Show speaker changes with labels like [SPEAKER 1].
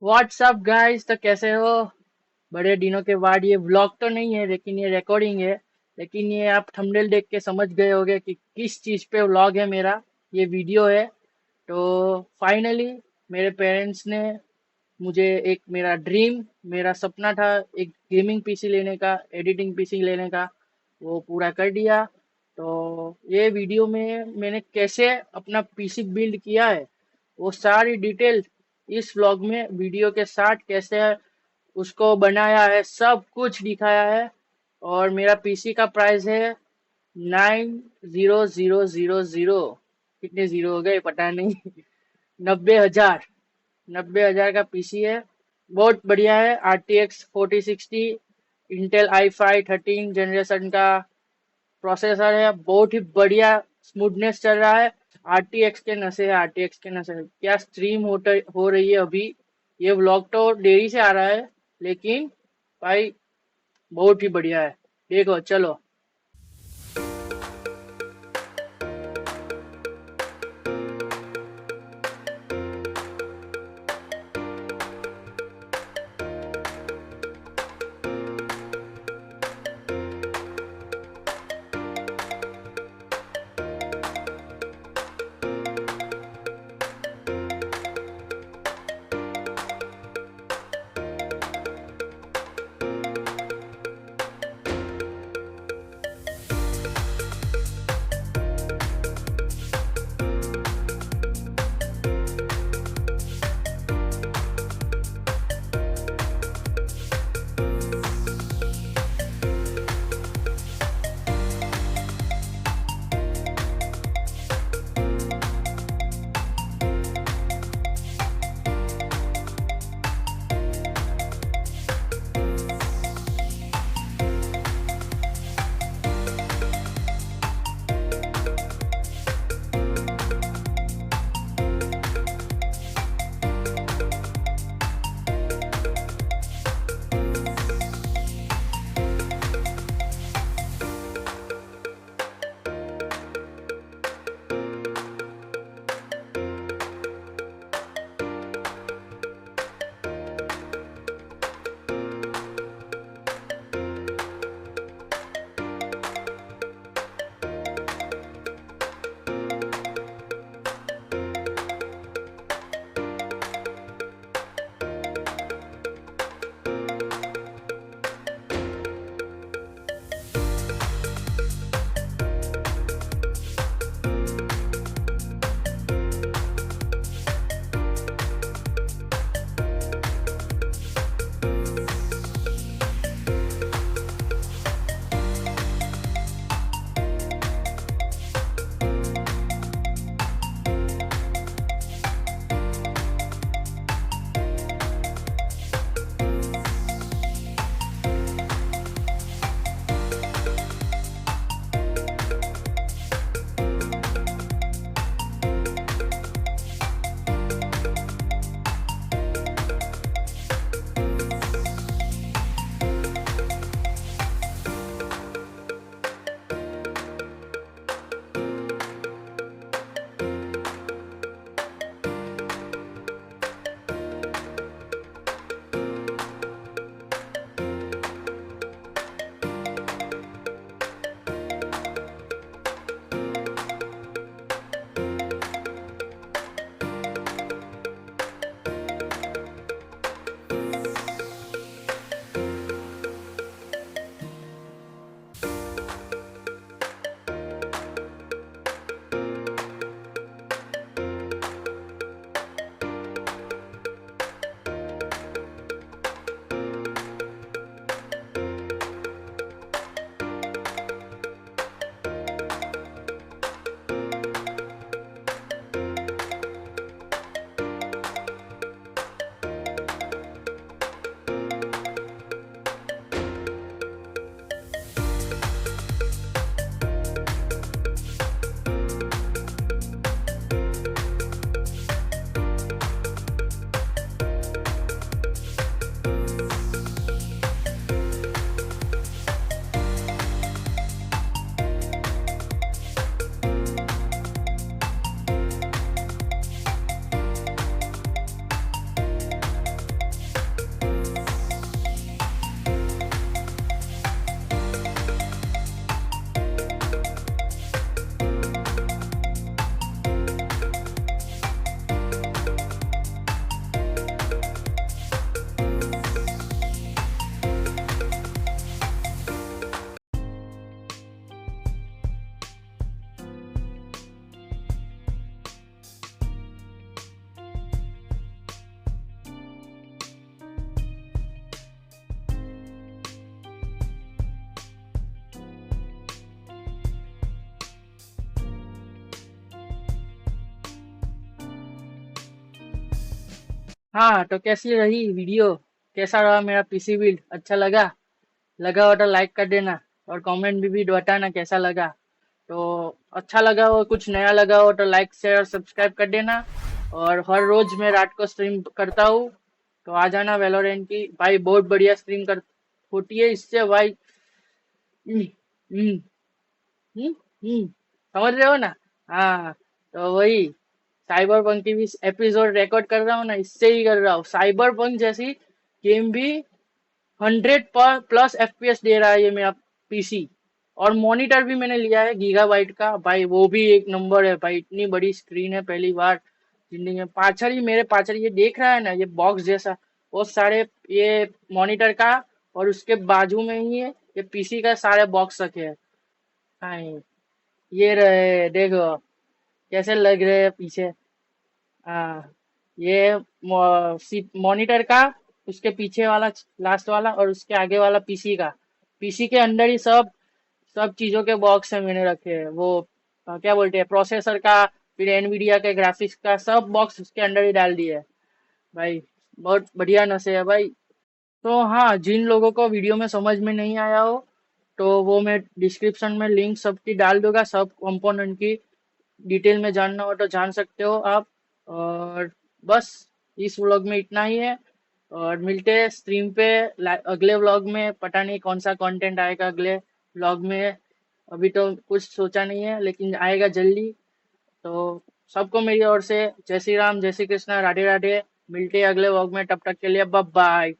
[SPEAKER 1] WhatsApp guys, तो कैसे हो? बड़े दिनों के बाद ये व्लॉग तो नहीं है, लेकिन ये रिकॉर्डिंग है। लेकिन ये आप थंबनेल देख के समझ गए होंगे कि किस चीज पे व्लॉग है मेरा। ये वीडियो है। तो फाइनली मेरे पेरेंट्स ने मुझे एक मेरा सपना था, एक गेमिंग पीसी लेने का, एडिटिंग पीसी लेने का, वो पूरा कर दिया। तो ये वीडियो में मैंने कैसे अपना पीसी बिल्ड किया है, वो सारी डिटेल इस व्लॉग में वीडियो के साथ कैसे उसको बनाया है, सब कुछ दिखाया है। और मेरा पीसी का प्राइस है 90,000। कितने जीरो हो गए पता नहीं। 90,000। 90,000 का पीसी है। बहुत बढ़िया है। RTX 4060 इंटेल i5 13 जनरेशन का प्रोसेसर है। बहुत ही बढ़िया स्मूथनेस चल रहा है। RTX के नशे है, RTX के नशे है। क्या स्ट्रीम हो रही है अभी। ये व्लॉग तो देरी से आ रहा है, लेकिन भाई बहुत ही बढ़िया है। देखो चलो। हाँ, तो कैसी रही वीडियो? कैसा रहा मेरा पीसी बिल्ड? अच्छा लगा? लगा हो तो लाइक कर देना, और कमेंट भी बताना कैसा लगा। तो अच्छा लगा हो, कुछ नया लगा हो तो लाइक शेयर और सब्सक्राइब कर देना। और हर रोज मैं रात को स्ट्रीम करता हूँ, तो आ जाना वैलोरेंट की भाई, बहुत बढ़िया स्ट्रीम कर होती है इससे भाई। हम्म, हम्म, हम्म, समझ रहे हो ना? हाँ, तो वही साइबर पंक की भी एपिसोड रिकॉर्ड कर रहा हूँ ना, इससे ही कर रहा हूँ। साइबर पंक जैसी गेम भी 100 पर प्लस एफपीएस दे रहा है ये मेरा पीसी। और मॉनिटर भी मैंने लिया है गीगाबाइट का भाई, वो भी एक नंबर है भाई, इतनी बड़ी स्क्रीन है, पहली बार जिंदगी में। पाछड़ ही मेरे पाछड़ ये देख रहा है ना, ये बॉक्स जैसा, वो सारे ये मॉनिटर का, और उसके बाजू में ही है ये पीसी का सारे बॉक्स रखे हैं। हाँ, ये रहे देखो कैसे लग रहे हैं पीछे। हाँ, ये मॉनिटर का, उसके पीछे वाला लास्ट वाला, और उसके आगे वाला पीसी का। पीसी के अंदर ही सब सब चीजों के बॉक्स है मैंने रखे हैं। वो क्या बोलते हैं, प्रोसेसर का, फिर एनवीडिया के ग्राफिक्स का, सब बॉक्स उसके अंदर ही डाल दिए है भाई। बहुत बढ़िया नशे है भाई। तो हाँ, जिन लोगों को वीडियो में समझ में नहीं आया हो, तो वो मैं डिस्क्रिप्शन में लिंक सबकी डाल दूंगा, सब कंपोनेंट की डिटेल में जानना हो तो जान सकते हो आप। और बस इस व्लॉग में इतना ही है, और मिलते हैं स्ट्रीम पे अगले व्लॉग में। पता नहीं कौन सा कंटेंट आएगा अगले व्लॉग में, अभी तो कुछ सोचा नहीं है, लेकिन आएगा जल्दी। तो सबको मेरी ओर से जय श्री राम, जय श्री कृष्णा, राधे राधे। मिलते हैं अगले व्लॉग में, तब तक के लिए बाय बाय।